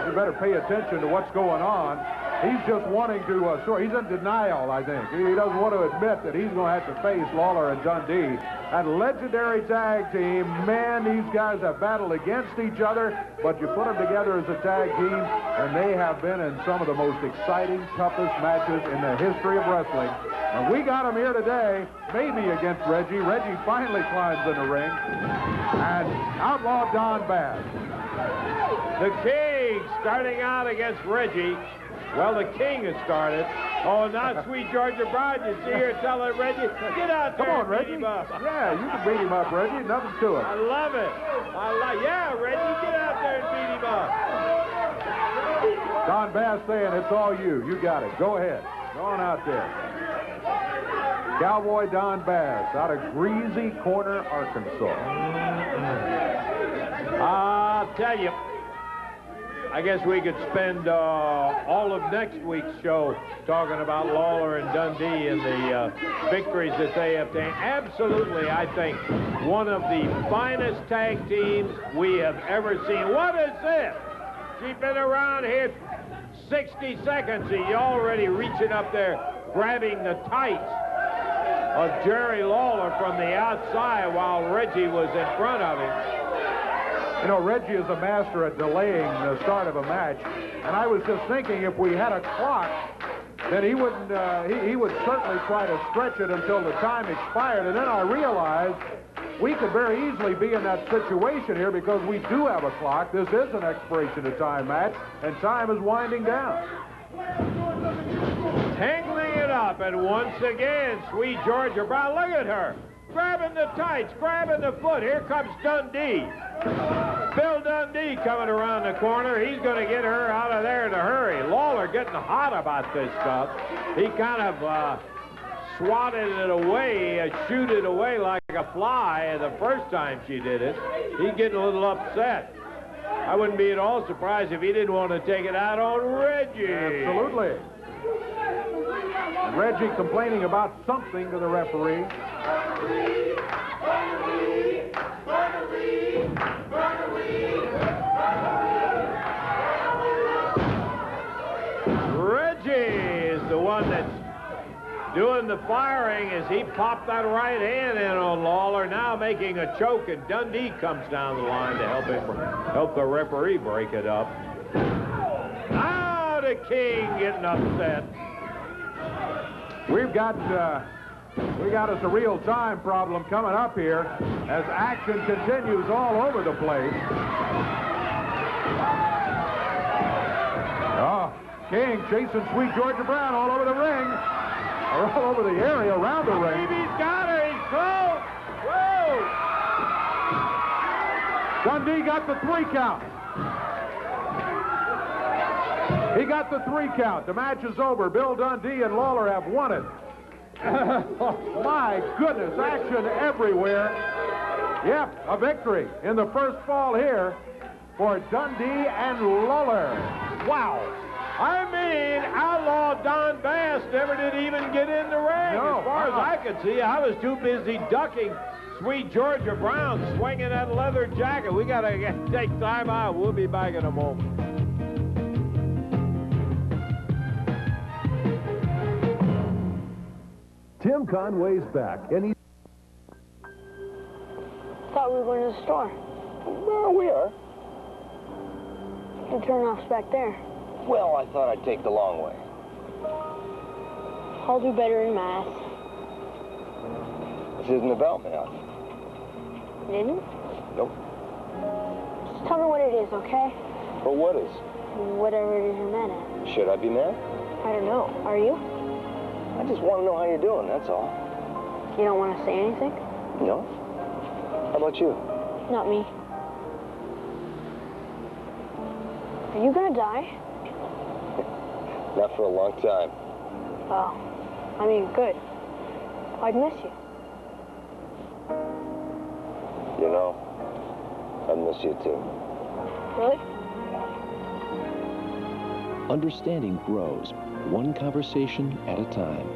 you better pay attention to what's going on. He's just wanting to, he's in denial, I think. He doesn't want to admit that he's going to have to face Lawler and Dundee. And legendary tag team, man, these guys have battled against each other, but you put them together as a tag team, and they have been in some of the most exciting, toughest matches in the history of wrestling. And we got him here today, maybe against Reggie. Reggie finally climbs in the ring. And outlaw Don Bass. The King starting out against Reggie. Well, the King has started. Oh, now sweet Georgia Bride, you see her telling Reggie, get out there. Come on, and Reggie. beat him up. Yeah, you can beat him up, Reggie. Nothing to it. I love it. Yeah, Reggie, get out there and beat him up. Don Bass saying, it's all you. You got it. Go ahead. Go on out there. Cowboy Don Bass out of Greasy Corner, Arkansas. I'll tell you, I guess we could spend all of next week's show talking about Lawler and Dundee and the victories that they obtained. Absolutely, I think, one of the finest tag teams we have ever seen. What is this? She's been around here 60 seconds, and you're already reaching up there, grabbing the tights of Jerry Lawler from the outside while Reggie was in front of him. You know, Reggie is a master at delaying the start of a match, and I was just thinking if we had a clock, then he wouldn't. He would certainly try to stretch it until the time expired. And then I realized we could very easily be in that situation here because we do have a clock. This is an expiration of time match, and time is winding down. Tangling it up, and once again, sweet Georgia Brown, look at her. Grabbing the tights, grabbing the foot. Here comes Dundee. Bill Dundee coming around the corner. He's going to get her out of there in a hurry. Lawler getting hot about this stuff. He kind of swatted it away, shooed it away like a fly the first time she did it. He's getting a little upset. I wouldn't be at all surprised if he didn't want to take it out on Reggie. Absolutely. And Reggie complaining about something to the referee. Reggie is the one that's doing the firing as he popped that right hand in on Lawler, now making a choke, and Dundee comes down the line to help the referee break it up. Now the King getting upset. We got us a real-time problem coming up here as action continues all over the place. Oh, King chasing Sweet Georgia Brown all over the ring. Or all over the area around the ring. He's got her. He's close. Whoa! Dundee got the 3 count. He got the 3 count. The match is over. Bill Dundee and Lawler have won it. My goodness, action everywhere. Yep, a victory in the first fall here for Dundee and Lawler. Wow. I mean, Outlaw Don Bass never did even get in the ring. No, as far as I could see, I was too busy ducking Sweet Georgia Brown swinging that leather jacket. We got to take time out. We'll be back in a moment. Tim Conway's back, and he's... Thought we were going to the store. Well, we are. The turnoff's back there. Well, I thought I'd take the long way. I'll do better in math. This isn't about math. It isn't? Nope. Just tell me what it is, okay? Or what is? Whatever it is you're mad at. Should I be mad? I don't know. Are you? I just want to know how you're doing, that's all. You don't want to say anything? No? How about you? Not me. Are you gonna die? Not for a long time. Oh, I mean, good. I'd miss you. You know, I miss you too. Really? Understanding grows, one conversation at a time.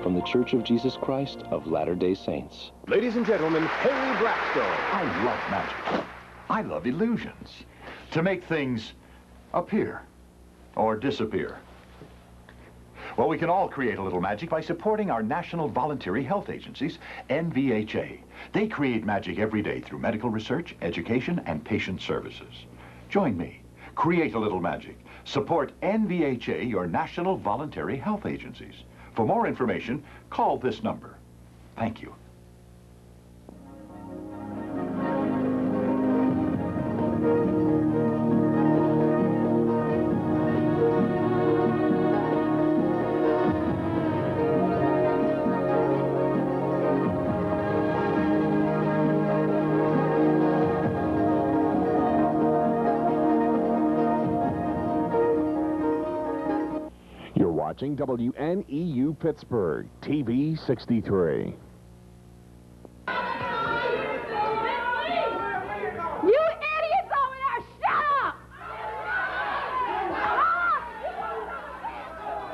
From the Church of Jesus Christ of Latter-day Saints. Ladies and gentlemen, Harry Blackstone. I love magic. I love illusions. To make things appear or disappear. Well, we can all create a little magic by supporting our National Voluntary Health Agencies, NVHA. They create magic every day through medical research, education, and patient services. Join me. Create a little magic. Support NVHA, your National Voluntary Health Agencies. For more information, call this number. Thank you. Watching WNEU Pittsburgh, TV 63. You idiots over there, shut up!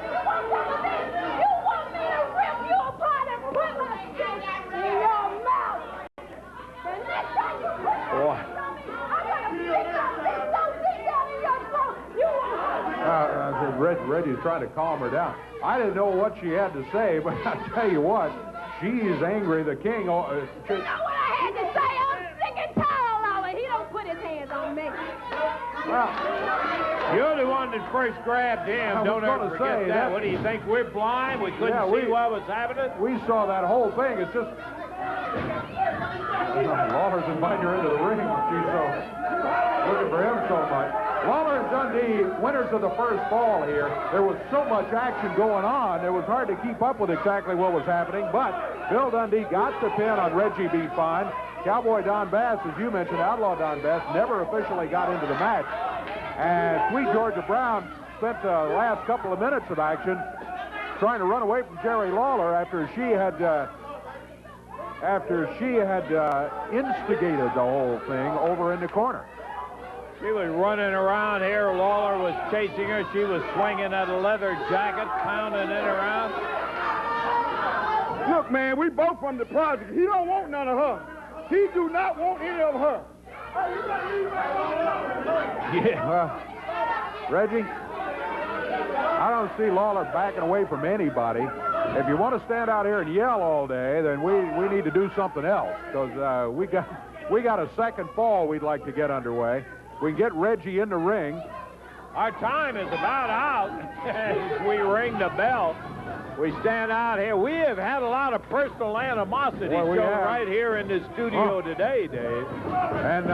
You want me to rip you apart and put my stick in your mouth? The next time you put your Boy. hands on me, I'm gonna stick something so deep down in your throat. You Reggie's trying to calm her down. I didn't know what she had to say, but I tell you what, she's angry. The king... You know what I had to say? I'm sick and tired of it. He don't put his hands on me. Well, you're the one that first grabbed him. Don't ever forget that. What do you think? We're blind? We couldn't see what was happening? We saw that whole thing. It's just... Lawler's inviting her into the ring. She's looking for him so much. Lawler and Dundee, winners of the first fall here. There was so much action going on, it was hard to keep up with exactly what was happening, but Bill Dundee got the pin on Reggie B. Fine. Cowboy Don Bass, as you mentioned, Outlaw Don Bass, never officially got into the match. And Sweet Georgia Brown spent the last couple of minutes of action trying to run away from Jerry Lawler after she had instigated the whole thing over in the corner. She was running around here. Lawler was chasing her. She was swinging that leather jacket, pounding it around. Look, man, we both from the project. He don't want none of her. He do not want any of her. Yeah. Well, Reggie, I don't see Lawler backing away from anybody. If you want to stand out here and yell all day, then we need to do something else, because we got a second fall we'd like to get underway. We can get Reggie in the ring. Our time is about out as we ring the bell. We stand out here. We have had a lot of personal animosity shown right here in the studio today, Dave. And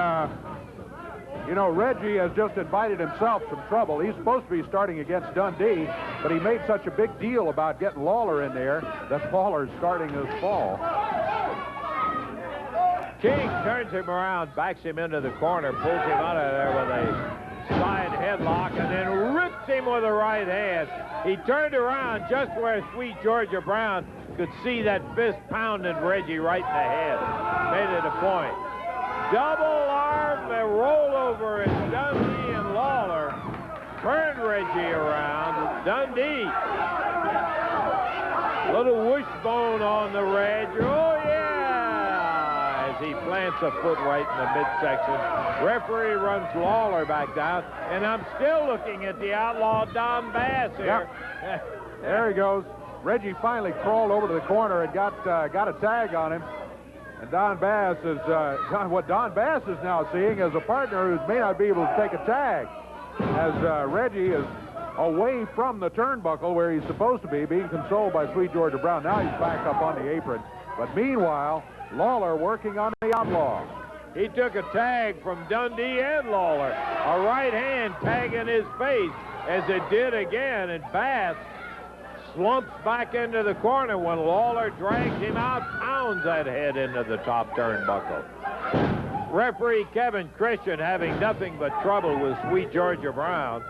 You know, Reggie has just invited himself some trouble. He's supposed to be starting against Dundee, but he made such a big deal about getting Lawler in there that Lawler's starting this fall. King turns him around, backs him into the corner, pulls him out of there with a side headlock, and then rips him with the right hand. He turned around just where Sweet Georgia Brown could see that fist pounding Reggie right in the head. Made it a point. Double arm, the rollover, and Dundee and Lawler turned Reggie around. Dundee, little wishbone on the Reg. Oh, yeah! As he plants a foot right in the midsection. Referee runs Lawler back down, and I'm still looking at the outlaw Don Bass here. Yep. There he goes. Reggie finally crawled over to the corner and got a tag on him. And Don Bass is, what Don Bass is now seeing is a partner who may not be able to take a tag, as Reggie is away from the turnbuckle where he's supposed to be, being consoled by Sweet Georgia Brown. Now he's back up on the apron. But meanwhile, Lawler working on the outlaw. He took a tag from Dundee and Lawler. A right hand tagging his face, as it did again, and Bass slumps back into the corner when Lawler drags him out, pounds that head into the top turnbuckle. Referee Kevin Christian having nothing but trouble with Sweet Georgia Brown,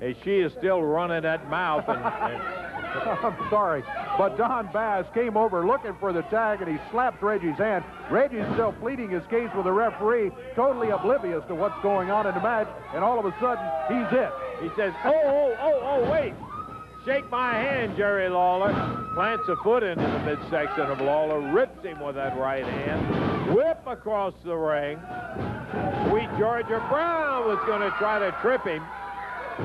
as she is still running that mouth. I'm sorry, but Don Bass came over looking for the tag, and he slaps Reggie's hand. Reggie's still pleading his case with the referee, totally oblivious to what's going on in the match, and all of a sudden, he's it. He says, oh, wait. Shake my hand, Jerry Lawler. Plants a foot into the midsection of Lawler, rips him with that right hand, whip across the ring. Sweet Georgia Brown was going to try to trip him,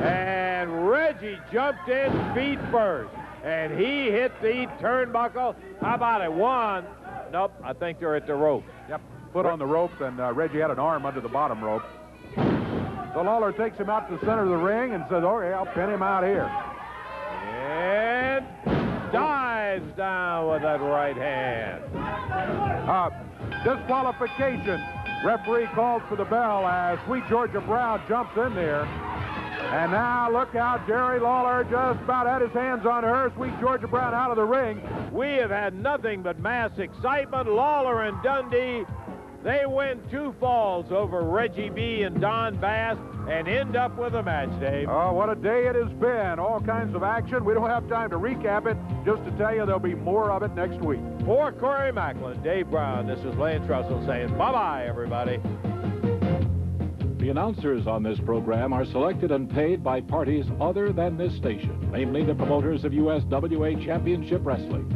and Reggie jumped in feet first, and he hit the turnbuckle. How about it? One. Nope, I think they're at the rope. Yep, foot on the rope, and Reggie had an arm under the bottom rope. So Lawler takes him out to the center of the ring and says, okay, I'll pin him out here. And dives down with that right hand. Disqualification. Referee calls for the bell as Sweet Georgia Brown jumps in there. And now look out, Jerry Lawler just about had his hands on her. Sweet Georgia Brown out of the ring. We have had nothing but mass excitement. Lawler and Dundee, they win 2 falls over Reggie B and Don Bass and end up with a match, Dave. Oh, what a day it has been. All kinds of action. We don't have time to recap it. Just to tell you, there'll be more of it next week. For Corey Macklin, Dave Brown, this is Lance Russell saying bye-bye, everybody. The announcers on this program are selected and paid by parties other than this station, namely the promoters of USWA Championship Wrestling.